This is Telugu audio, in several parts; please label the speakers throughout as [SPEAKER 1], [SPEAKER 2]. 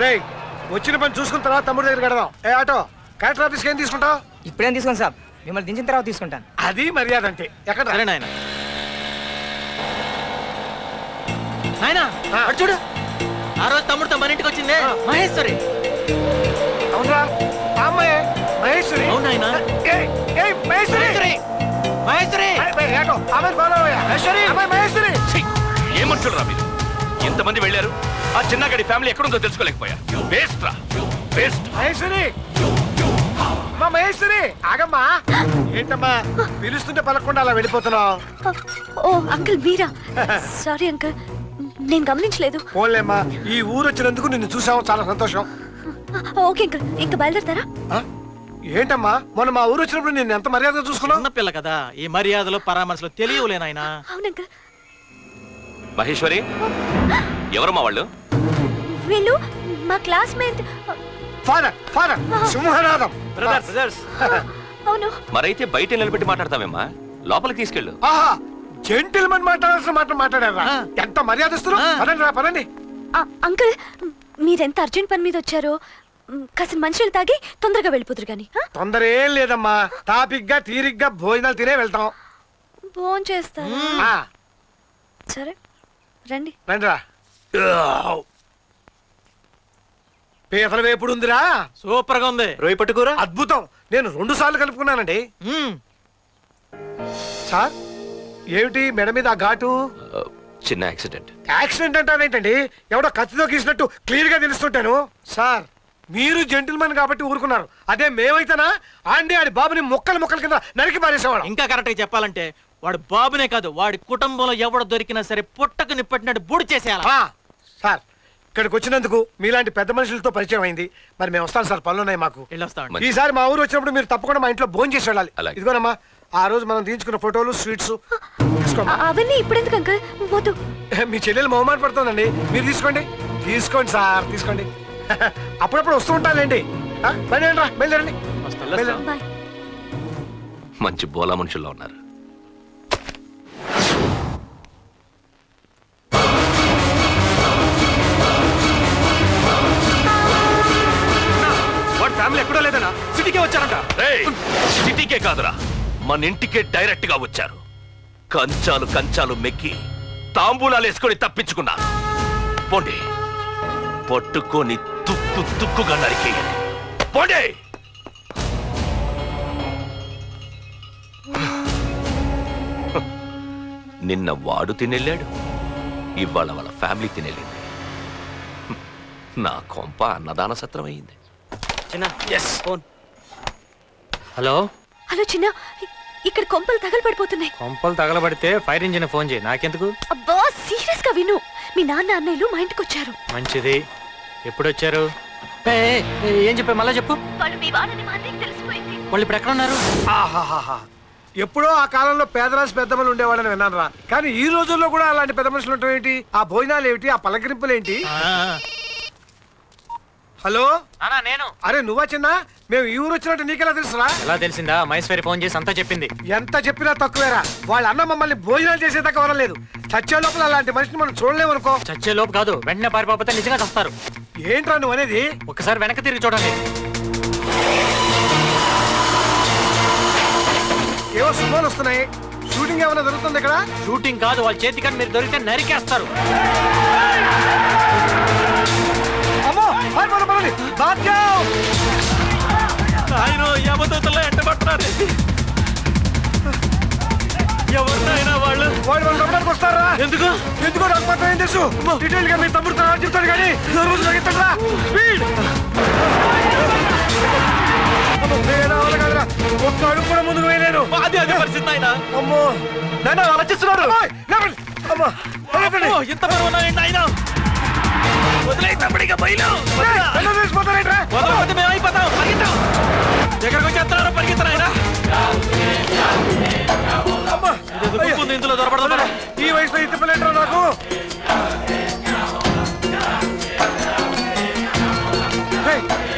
[SPEAKER 1] రేయ్ వచ్చిన పని చూసుకున్న తర్వాత తమ్ముడి దగ్గర కడదాం. ఏ ఆటో కలెక్టర్ ఆఫీస్కి ఏం తీసుకుంటావు?
[SPEAKER 2] ఇప్పుడేం తీసుకోండి సార్, మిమ్మల్ని దించిన తర్వాత తీసుకుంటాను.
[SPEAKER 1] అది మర్యాద అంటే. ఎక్కడ
[SPEAKER 3] నాయన చూడు, ఆ రోజు తమ్ముడితో మన ఇంటికి వచ్చిందే మహేశ్వరి.
[SPEAKER 1] అవునరా అమ్మాయి మహేశ్వరి.
[SPEAKER 3] అవునాయన
[SPEAKER 1] మహేశ్వరి
[SPEAKER 3] మహేశ్వరి
[SPEAKER 4] ఏమంటారు రా మీరు? ఎంతమంది వెళ్ళారు? ఆ చిన్నగడి ఫ్యామిలీ ఎక్కడుందో తెలుసుకోలేకపోయా. వేస్ట్ రా వేస్ట్.
[SPEAKER 1] మహేశ్వరి మా మహేశ్వరి ఆగమ్మా. ఏంటమ్మా పిలుస్తుంటే పలకుండా అలా వెళ్ళిపోతున్నావు?
[SPEAKER 5] ఓ అంకుల్ మీరా? సారీ అంకుల్, నేను గమనించలేదు.
[SPEAKER 1] పోన్లేమ్మా, ఈ ఊరు వచ్చినందుకు నిన్ను చూసాము, చాలా సంతోషం.
[SPEAKER 5] ఓకే అంకుల్, ఇంకా బయలుదేరతారా?
[SPEAKER 1] ఏంటమ్మా మొన్న మా ఊరు వచ్చినప్పుడు నేను ఎంత మర్యాదగా చూసుకున్నావు?
[SPEAKER 3] పిల్ల కదా, ఈ మర్యాదలు పరామర్శలు తెలియలేనాయనా.
[SPEAKER 5] అవును అంకుల్.
[SPEAKER 4] మహేశ్వరి ఎవరు మా వాళ్ళు?
[SPEAKER 5] వీళ్ళు మా క్లాస్మేట్.
[SPEAKER 1] Father father Simhanatham.
[SPEAKER 5] అవును.
[SPEAKER 4] మరైతే బయట నిలబెట్టి మాట్లాడతామేమ్మా, లోపలికి తీసుకెళ్ళు.
[SPEAKER 1] ఆహా, జెంటిల్మెన్ మాట్లాడాల్సిన మాట మాట్లాడారా? ఎంత మర్యాద ఇస్తున్నారు. పదండి రా పదండి.
[SPEAKER 5] అంకుల్ మీరెంత అర్జెంట్ పని మీద వచ్చారో కాసిన మంచినీళ్ళు తాగి తొందరగా వెళ్ళిపోతురు కానీ.
[SPEAKER 1] తొందర ఏం లేదమ్మా, టాపిక్ గా తీరిగ్గా భోజనాలు తినే వెళ్తాం.
[SPEAKER 5] ఫోన్ చేస్తారా? సరే రండి.
[SPEAKER 1] రండి రా. పీతల వేపుడు ఉందిరా,
[SPEAKER 3] సూపర్ గా ఉంది.
[SPEAKER 4] రొయ్య పట్టుకూర
[SPEAKER 1] అద్భుతం. నేను 2 సార్లు కలుపుకున్నానండి. సార్ ఏమిటి మెడ మీద ఆ ఘాటు?
[SPEAKER 4] చిన్న యాక్సిడెంట్.
[SPEAKER 1] యాక్సిడెంట్ అంటారేంటండి? ఎవడో కత్తితో గీసినట్టు క్లియర్ గా తెలుస్తుంటాను. సార్ మీరు జెంటిల్మెన్ కాబట్టి ఊరుకున్నారు. అదే మేమైతేనా ఆండి ఆడి బాబుని ముక్కల కింద నరికి పారేసేవాడు.
[SPEAKER 3] ఇంకా కరెక్ట్ గా చెప్పాలంటే వాడు బాబునే కాదు, వాడి కుటుంబంలో ఎవడు దొరికినా సరే పుట్టకు నిప్పటినట్టు బూడి చేసేయాలి.
[SPEAKER 1] సార్ ఇక్కడికి వచ్చినందుకు మీలాంటి పెద్ద మనుషులతో పరిచయం అయింది. మరి మేము వస్తాం సార్, పనులున్నాయి మాకు. ఈసారి మా ఊరు వచ్చినప్పుడు మీరు తప్పకుండా మా ఇంట్లో భోజనం చేసి వెళ్ళాలి. ఇదిగోనమ్మా ఆ రోజు మనం తీయించుకున్న ఫోటోలు, స్వీట్స్ తీసుకోమ్మా.
[SPEAKER 5] అవన్నీ ఇప్పుడెందుకు అంకుల్? వద్దు.
[SPEAKER 1] మీ చెల్లెలు మొహమాట పడుతుందండి, మీరు తీసుకోండి. తీసుకోండి సార్ తీసుకోండి. అప్పుడప్పుడు వస్తూ ఉంటానండి. బయలుదేరండి.
[SPEAKER 4] మంచి బోలా మనుషుల్లో ఉన్నారు.
[SPEAKER 1] వాడి ఫ్యామిలీ ఎక్కడో లేదన్నా, సిటీకే వచ్చారంట.
[SPEAKER 4] సిటీకే కాదురా, మన ఇంటికే డైరెక్ట్ గా వచ్చారు. కంచాలు మెక్కి తాంబూలాలు వేసుకొని తప్పించుకున్నారు. పోండి, పట్టుకొని తుక్కుగా నరికేయండి. పోండి. నిన్న వాడు తినెళ్ళాడు, ఇవాళ వాళ్ళ ఫ్యామిలీ తినెళ్ళింది. నా కొంప అన్నదాన సత్రం అయింది.
[SPEAKER 2] హలో
[SPEAKER 5] హలో చిన్న, ఇక్కడ కొంపలు తగలబడిపోతున్నాయి.
[SPEAKER 2] కొంపలు తగలబడితే ఫైర్ ఇంజిన్ ఫోన్ చేయి, నాకెందుకు?
[SPEAKER 5] అబ్బా సీరియస్ గా విను, మీ నాన్న అన్నయ్యలు మా ఇంటికి వచ్చారు.
[SPEAKER 2] మంచిది. ఎప్పుడు వచ్చారు? ఏం చెప్పా మళ్ళా చెప్పు.
[SPEAKER 5] వాళ్ళు మీ వాళ్ళని మా అన్నయ్యకి తెలిసిపోయింది.
[SPEAKER 2] వాళ్ళు ఇప్పుడు ఎక్కడ ఉన్నారు?
[SPEAKER 1] ఎప్పుడో ఆ కాలంలో పేదరాశి పెద్ద మనుషులు ఉండేవాళ్ళని విన్నాను రా, కానీ ఈ రోజుల్లో కూడా అలాంటి పెద్ద మనుషులు ఉండటం ఏంటి? ఆ భోజనాలు ఏమిటి? ఆ పలకరింపులు ఏంటి? హలో
[SPEAKER 2] నేను.
[SPEAKER 1] అరే నువ్వా చిన్న? మేము ఈ ఊరు వచ్చినట్టు నీకెలా తెలుసురా?
[SPEAKER 2] ఎలా తెలిసిందా? మహేశ్వరి ఫోన్ చేసి అంతా చెప్పింది.
[SPEAKER 1] ఎంత చెప్పినా తక్కువేరా. వాళ్ళ అన్న మమ్మల్ని భోజనాలు చేసేదాకా వరలేదు. చచ్చే లోపల అలాంటి మనిషిని మనం చూడలేమనుకో.
[SPEAKER 2] చచ్చే లోపు కాదు, వెంటనే పారిపోతే నిజంగా చస్తారు.
[SPEAKER 1] ఏంట్రా నువ్వు అనేది?
[SPEAKER 2] ఒకసారి వెనక్కి తిరిగి చూడండి.
[SPEAKER 1] ఏవో సినిమాలు వస్తున్నాయి. షూటింగ్ ఏమైనా జరుగుతుంది ఇక్కడ?
[SPEAKER 2] షూటింగ్ కాదు, వాళ్ళ చేతి కానీ మీరు దొరికితే నరికేస్తారు.
[SPEAKER 3] ఎవరినైనా వాళ్ళు
[SPEAKER 1] రమ్మడానికి వస్తారా?
[SPEAKER 3] ఎందుకు
[SPEAKER 1] నాకు మాత్రం ఏం తెలుసు? డీటెయిల్ గా మీ తమ్ముడు చెప్తాడు కానీ రోజు తగ్గిస్తాడా? స్పీడ్ ఒక్క అడుగు కూడా ముందుకు వేయలేను.
[SPEAKER 3] అదే పరిస్థితి ఆయన.
[SPEAKER 1] అమ్మో నాన్న ఆలోచిస్తున్నారు.
[SPEAKER 3] ఎంత బరువు ఉన్నాయండి ఆయన? వదిలేసినప్పుడు ఇక బయలు వదలకపోతే మేము అయిపోతాం. పరిగెత్తాం, దగ్గరకు వచ్చేస్తున్నారు. పరిగెత్తరు ఆయన. ఇందులో దొరకడం
[SPEAKER 1] ఈ వయసులో ఇంత పిల్లలు నాకు.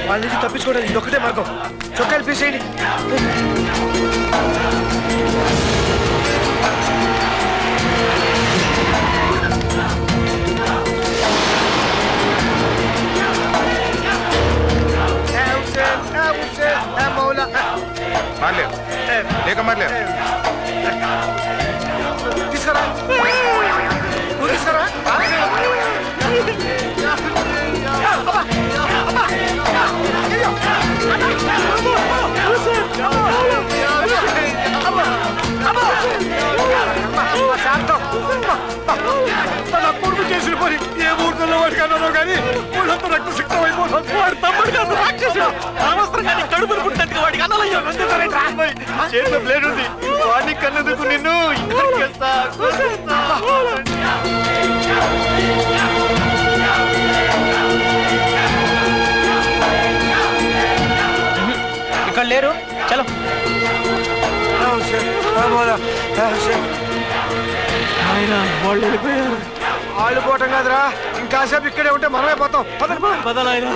[SPEAKER 1] వాళ్ళ నుంచి తప్పించుకోవడానికి ఇది ఒక్కటే మార్గం. చొక్కాలు పీసేయండి. నా కొడుకు చేసిన పని ఏ ఊరిలో వాడికి అన్నారో కానీ ఊళ్ళంతా రక్త సిక్తం అయిపోతుంది.
[SPEAKER 3] వాడు తమ్ముడు కాదు, రాక్షసుడు. అనవసరంగా నీ కడుపును పుట్టినందుకు వాడికి అన్నలయ్యో.
[SPEAKER 1] చేతిలో బ్లేడ్ ఉంది, వాడిని కన్నందుకు నిన్ను
[SPEAKER 2] ఇక్కడ లేరు. చలో.
[SPEAKER 3] వాళ్ళు వెళ్ళిపోయారు.
[SPEAKER 1] వాళ్ళు పోవటం కాదురా, ఇంకాసేపు ఇక్కడే ఉంటే మనమే పోతాం.
[SPEAKER 3] బదలాయన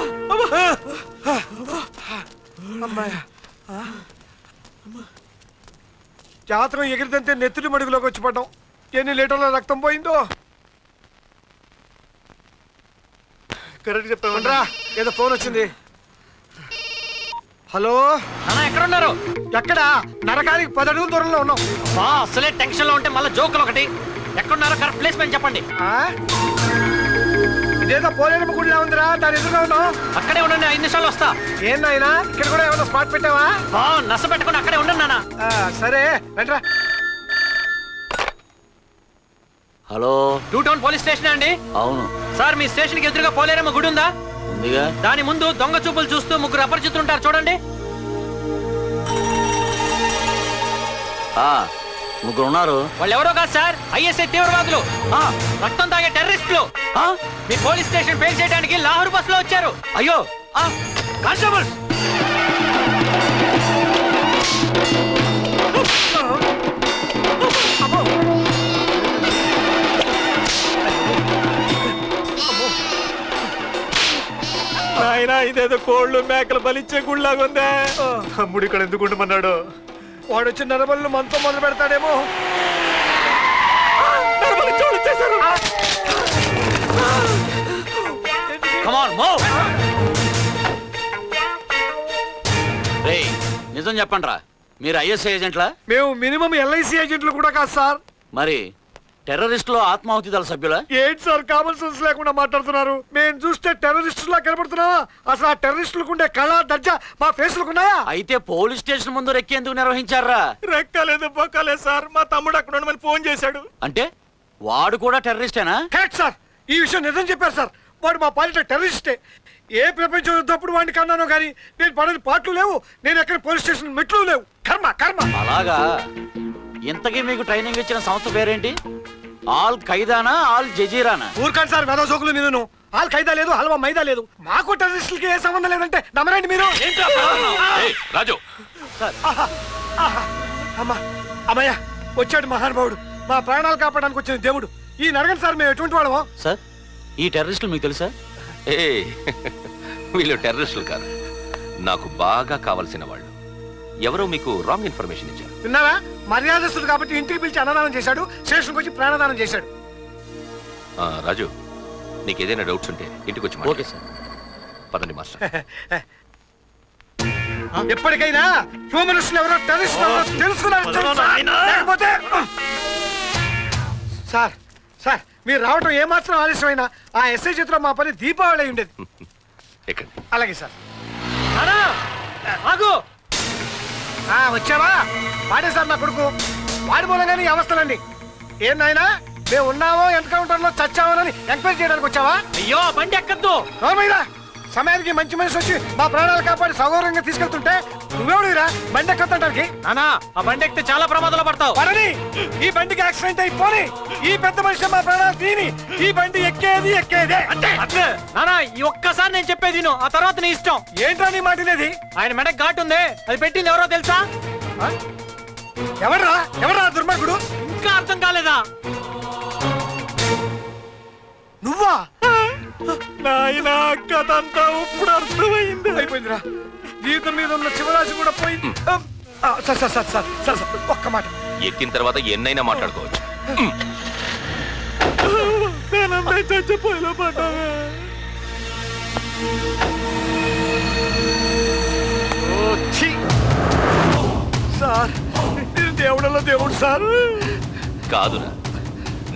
[SPEAKER 1] జాతకం ఎగిరిదంతే నెత్తుడి మడుగులోకి వచ్చి పడ్డాం. ఎన్ని లీటర్ల రక్తం పోయిందో. కరెక్ట్ చెప్తామంటారా? ఏదో ఫోన్ వచ్చింది. హలో
[SPEAKER 3] అన్న, ఎక్కడున్నారు?
[SPEAKER 1] ఎక్కడ? నరకానికి 10 అడుగుల దూరంలో ఉన్నాం.
[SPEAKER 3] అసలే టెన్షన్ లో ఉంటే మళ్ళీ జోకులు ఒకటి. ఎక్కడున్నారో కరెక్ట్ ప్లేస్మెంట్ చెప్పండి.
[SPEAKER 1] ఇదేదో పోలేరమ్మ గుడిలా ఉందిరా, దాని ఎదురుగా ఉన్నాం.
[SPEAKER 3] అక్కడే ఉండండి, 5 నిమిషాలు వస్తా.
[SPEAKER 1] ఏందైనా ఇక్కడ కూడా ఏమైనా స్పాట్ పెట్టావా?
[SPEAKER 3] నస పెట్టుకుని అక్కడే ఉండండి నాన్న.
[SPEAKER 1] సరే రండిరా.
[SPEAKER 6] హలో,
[SPEAKER 3] 2 టౌన్ పోలీస్ స్టేషన్ అండి?
[SPEAKER 6] అవును.
[SPEAKER 3] సార్, మీ స్టేషన్ కి ఎదురుగా పోలేరమ్మ గుడి ఉందా?
[SPEAKER 6] ఉందిగా.
[SPEAKER 3] దాని ముందు దొంగ చూపులు చూస్తూ 3 అపరిచితులు ఉంటారు, చూడండి.
[SPEAKER 6] 3 ఉన్నారు.
[SPEAKER 3] వాళ్ళు ఎవరో కాదు సార్, ఐఎస్ఐ తీవ్రవాదులు, రక్తం తాగే టెర్రరిస్టులు. మీ పోలీస్ స్టేషన్ ఫెయిల్ చేయడానికి లాహోర్ బస్ లో వచ్చారు.
[SPEAKER 6] అయ్యో,
[SPEAKER 3] కానిస్టేబుల్స్,
[SPEAKER 2] ఆయన ఇదేదో కోళ్ళు మేకలు బలిచ్చే గుళ్ళలాగా ఉందే.
[SPEAKER 1] తమ్ముడు ఇక్కడ ఎందుకు ఉండమన్నాడు? వాడు వచ్చి నరబలు మనతో మొదలు పెడతాడేమో.
[SPEAKER 6] నిజం చెప్పండి రా, మీరు ఐఎస్ఐ ఏజెంట్లా?
[SPEAKER 1] మేము మినిమం ఎల్ఐసి ఏజెంట్లు కూడా కాదు సార్.
[SPEAKER 6] మరి టెర్రరిస్టులో ఆత్మాహుతి దళ సభ్యులా?
[SPEAKER 1] ఏంటి సార్ కామన్ సెన్స్ లేకుండా మాట్లాడుతున్నారు? మేము చూస్తే టెర్రరిస్టులా కనబడుతున్నావా? అసలు ఆ టెర్రరిస్టులకు ఉండే కళ దర్జా మా ఫేస్లకు ఉన్నాయా?
[SPEAKER 6] అయితే పోలీస్ స్టేషన్ ముందు రెక్కి ఎందుకు నిర్వహించారా?
[SPEAKER 2] రెక్కలేదు బొక్కలేదు సార్, మా తమ్ముడు అక్కడ ఉండమని ఫోన్ చేశాడు.
[SPEAKER 6] అంటే వాడు కూడా టెర్రరిస్టేనా?
[SPEAKER 1] కరెక్ట్ సార్, ఈ విషయం నిజం చెప్పారు సార్. వాడు మా పాలిట టెర్రరిస్టే. ఏ ప్రపంచం యుద్ధప్పుడు వాడిని కన్నానో కానీ నేను పడని పాటలు లేవు, నేను ఎక్కడ పోలీస్ స్టేషన్ మెట్లు లేవు. కర్మ కర్మ.
[SPEAKER 6] అలాగా? ఇంతకీ మీకు ట్రైనింగ్ ఇచ్చిన సంస్థ పేరేంటి? ఆల్ ఖైదానా, ఆల్ జజీరానా?
[SPEAKER 1] ఊరుకాండి సార్, వెద జోకులు మీరు. ఆల్ ఖైదా లేదు, హల్వా మైదా లేదు. మాకు టెర్రరిస్టులకి ఏ సంబంధం లేదంటే నమ్మరండి మీరు.
[SPEAKER 4] రాజు,
[SPEAKER 1] అమ్మా అమ్మయ్య, వచ్చాడు మహానుభావుడు, మా ప్రాణాలు కాపాడడానికి వచ్చిన దేవుడు. ఈ నడగండి సార్, మేము ఎటువంటి వాళ్ళమో.
[SPEAKER 6] సార్, ఈ టెర్రరిస్టులు మీకు తెలుసా?
[SPEAKER 4] వీళ్ళు టెర్రరిస్టులు కాదు, నాకు బాగా కావలసిన వాళ్ళు. ఎవరో మీకు రాంగ్ ఇన్ఫర్మేషన్ ఇచ్చారు.
[SPEAKER 1] విన్నారా? మర్యాదస్తుడు కాబట్టి ఇంటికి పిలిచి అన్నదానం చేశాడు, స్టేషన్కి వచ్చి ప్రాణదానం చేశాడు.
[SPEAKER 4] రాజు, నీకు ఏదైనా డౌట్స్ ఉంటే ఇంటికి వచ్చి
[SPEAKER 6] ఓకే సార్.
[SPEAKER 4] పదండి మాస్టర్.
[SPEAKER 1] ఎప్పటికైనా హ్యూమనిస్టులు ఎవరో టెర్రరిస్టులు ఎవరో తెలుసుకున్నారు. లేకపోతే సార్ సార్, మీరు రావటం ఏమాత్రం ఆలస్యమైనా ఆ ఎస్ఐ చేతిలో మా పని దీపావళి అయి ఉండేది. అలాగే సార్.
[SPEAKER 3] ఆగు.
[SPEAKER 1] వచ్చావా? వాడే సార్ నా కొడుకు. వాడి మూలంగానే ఈ అవస్థలండి. ఏం నాయనా, మేము ఉన్నావో ఎన్కౌంటర్ లో చచ్చామోనని ఎంక్వైరీ చేయడానికి వచ్చావా?
[SPEAKER 3] అయ్యో, బండి ఎక్కద్దు.
[SPEAKER 1] సమయానికి మంచి మనిషి వచ్చి మా ప్రాణాలు కాపాడి సగౌరవంగా తీసుకెళ్తుంటే నువ్వెవడురా బండి ఎక్కడానికి?
[SPEAKER 3] నానా, ఆ బండి ఎక్కితే చాలా ప్రమాదాలు పడతావు.
[SPEAKER 1] పడని, ఈ బండికి యాక్సిడెంట్ అయిపోని, ఈ పెద్ద మనిషి మా ప్రాణాలు తీని, ఈ బండి ఎక్కేదే
[SPEAKER 3] అంటే నానా, ఈ ఒక్కసారి నేను చెప్పేది విను, ఆ తర్వాత నీ ఇష్టం.
[SPEAKER 1] ఏంట్రా నీ మాటినేది?
[SPEAKER 3] ఆయన మెడకు ఘాటు ఉంది, అది పెట్టింది ఎవరో తెలుసా?
[SPEAKER 1] ఎవరా దుర్మార్గుడు?
[SPEAKER 3] ఇంకా అర్థం కాలేదా?
[SPEAKER 1] నువ్వా?
[SPEAKER 2] నాయనా, కథంతా ఇప్పుడు అర్థమైంది.
[SPEAKER 1] అయిపోయిందిరా, జీవితం మీద ఉన్న చివరాశి కూడా పోయింది. సార్ ఒక్క మాట.
[SPEAKER 4] ఎక్కిన తర్వాత ఎన్నైనా మాట్లాడుకోవచ్చు.
[SPEAKER 2] చచ్చిపోయిలో పడ్డావే.
[SPEAKER 1] సార్, దేవుడలో దేవుడు సార్.
[SPEAKER 4] కాదురా,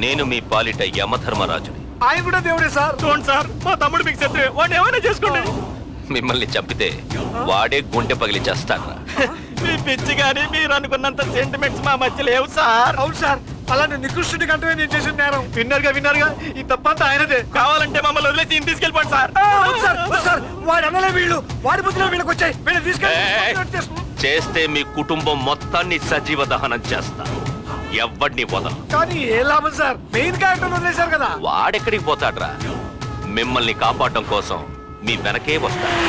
[SPEAKER 4] నేను మీ పాలిట యమధర్మరాజుని.
[SPEAKER 1] ఆయన కూడా దేవుడే సార్.
[SPEAKER 2] చూడండి సార్, మా తమ్ముడు మీకు చెప్తే వాడిని ఏమైనా చేసుకోండి.
[SPEAKER 4] మిమ్మల్ని చంపితే వాడే గుండె పగిలి చేస్తాను.
[SPEAKER 2] మీ పిచ్చి గాని మీరు అనుకున్నంత సెంటిమెంట్స్ మా మధ్య లేవు సార్.
[SPEAKER 1] అవును సార్, అలాంటి నికృష్టుడి కంటే నేను చేసిన నేరం.
[SPEAKER 3] విన్నారుగా ఈ తప్పంతా ఆయనదే. కావాలంటే మమ్మల్ని వదిలేసి ఇంటికి తీసుకెళ్ళిపోండి సార్.
[SPEAKER 1] సార్ వాడు అన్నలే వీళ్ళు, వాడి బుద్ధిలో వీళ్ళకి వచ్చాయి. వీళ్ళని తీసుకెళ్ళి
[SPEAKER 4] చేస్తే మీ కుటుంబం మొత్తాన్ని సజీవ దహనం చేస్తా. ఎవడిని వదల.
[SPEAKER 1] కానీ ఏ లాభం సార్, మెయిన్ క్యారెక్టర్ వదిలేశారు కదా.
[SPEAKER 4] వాడెక్కడికి పోతాడ్రా? మిమ్మల్ని కాపాడడం కోసం మీ వెనకే వస్తాడు.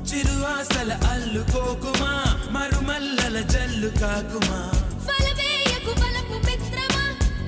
[SPEAKER 7] చిరువాసల అల్లుకోకుమా మరుమల్లల జల్లు కాకుమా